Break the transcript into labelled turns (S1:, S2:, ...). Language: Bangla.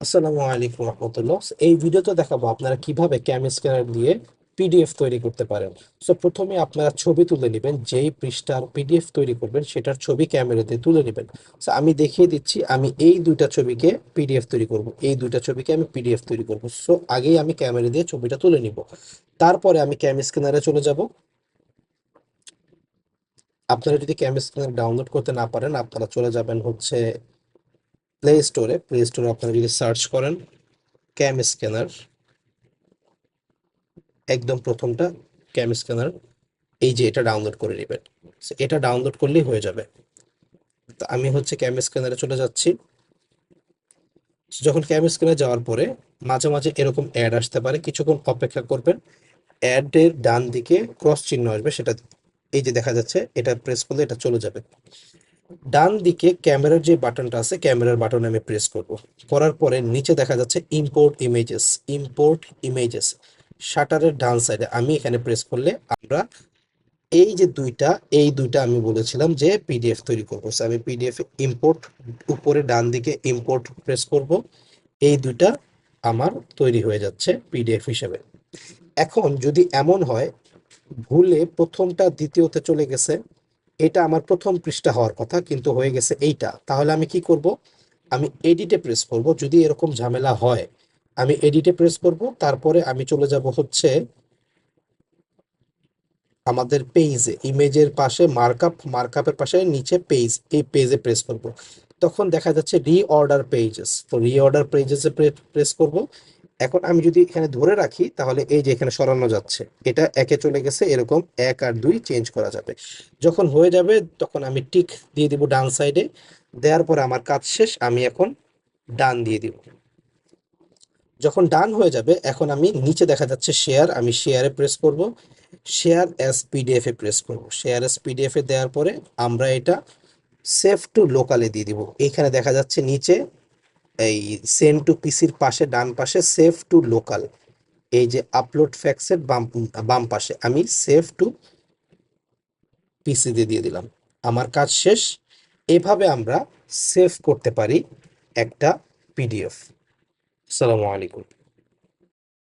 S1: আসসালামু আলাইকুম রহমতুল্লাহ। এই ভিডিওতে দেখাবো আপনারা কিভাবে ক্যাম স্ক্যানার দিয়ে পিডিএফ তৈরি করতে পারেন। সো প্রথমে আপনারা ছবি তুলে নেবেন, যেই পৃষ্ঠার পিডিএফ তৈরি করবেন সেটার ছবি ক্যামেরা দিয়ে তুলে নেবেন। সো আমি দেখিয়ে দিচ্ছি, আমি এই দুইটা ছবিকে পিডিএফ তৈরি করব, এই দুইটা ছবিকে আমি পিডিএফ তৈরি করব। সো আগেই আমি ক্যামেরা দিয়ে ছবিটা তুলে নিব, তারপরে আমি ক্যাম স্ক্যানারে চলে যাব। আপনারা যদি ক্যাম স্ক্যানার ডাউনলোড করতে না পারেন, আপনারা চলে যাবেন হচ্ছে প্লে স্টোরে আপনারা যদি সার্চ করেন ক্যাম স্ক্যানার, একদম প্রথমটা ক্যাম স্ক্যানার, এই যে এটা ডাউনলোড করে নেবেন। So, এটা ডাউনলোড করলেই হয়ে যাবে। তো আমি হচ্ছে ক্যাম স্ক্যানারে চলে যাচ্ছি। So, যখন ক্যাম স্ক্যানারে যাওয়ার পরে মাঝে মাঝে এরকম অ্যাড আসতে পারে, কিছুক্ষণ অপেক্ষা করবেন। অ্যাডের ডান দিকে ক্রস চিহ্ন আসবে, সেটা এই যে দেখা যাচ্ছে, এটা প্রেস করলে এটা চলে যাবে। ডান দিকে ক্যামেরার যে বাটনটা আছে, ক্যামেরার বাটনে আমি প্রেস করব। করার পরে নিচে দেখা যাচ্ছে ইম্পোর্ট ইমেজেস। শাটারের ডান সাইডে আমি এখানে প্রেস করলে আমরা এই যে এই দুইটা আমি বলেছিলাম যে পিডিএফ তৈরি করবো। So, আমি পিডিএফ ইম্পোর্ট, উপরে ডান দিকে ইম্পোর্ট প্রেস করব, এই দুইটা আমার তৈরি হয়ে যাচ্ছে পিডিএফ হিসেবে। এখন যদি এমন হয় ভুলে প্রথমটা দ্বিতীয়তে চলে গেছে, এটা আমার প্রথম পৃষ্ঠা হওয়ার কথা কিন্তু হয়ে গেছে এইটা, তাহলে আমি কি করব? আমি এডিটে প্রেস করব। যদি এরকম ঝামেলা হয় আমি এডিটে প্রেস করব, তারপরে আমি চলে যাব হচ্ছে আমাদের পেজে, ইমেজের পাশে মার্কআপের পাশে নিচে পেজ, এই পেজে প্রেস করব। তখন দেখা যাচ্ছে রিঅর্ডার পেজেস, তো রিঅর্ডার পেজেসে প্রেস করব। এখন আমি যদি এখানে ধরে রাখি তাহলে এই যে এখানে সরানো যাচ্ছে, এটা একে চলে গেছে, এরকম এক আর দুই চেঞ্জ করা যাবে। যখন হয়ে যাবে তখন আমি টিক দিয়ে দিব ডান সাইডে। দেওয়ার পরে আমার কাজ শেষ, আমি এখন ডান দিয়ে দিব। যখন ডান হয়ে যাবে এখন আমি নিচে দেখা যাচ্ছে শেয়ার, আমি শেয়ারে প্রেস করব। শেয়ার অ্যাজ পিডিএফ এ প্রেস করব। শেয়ার অ্যাজ পিডিএফ এ দেওয়ার পরে আমরা এটা সেভ টু লোকালে দিয়ে দিব। এখানে দেখা যাচ্ছে নিচে এই সেন্ড টু পিসির পাশে ডান পাশে সেভ টু লোকাল, এই যে আপলোড ফ্যাক্সের বাম বাম পাশে আমি সেভ টু পিসি দিয়ে দিলাম। আমার কাজ শেষ। এভাবে আমরা সেভ করতে পারি একটা পিডিএফ। আসসালামু আলাইকুম।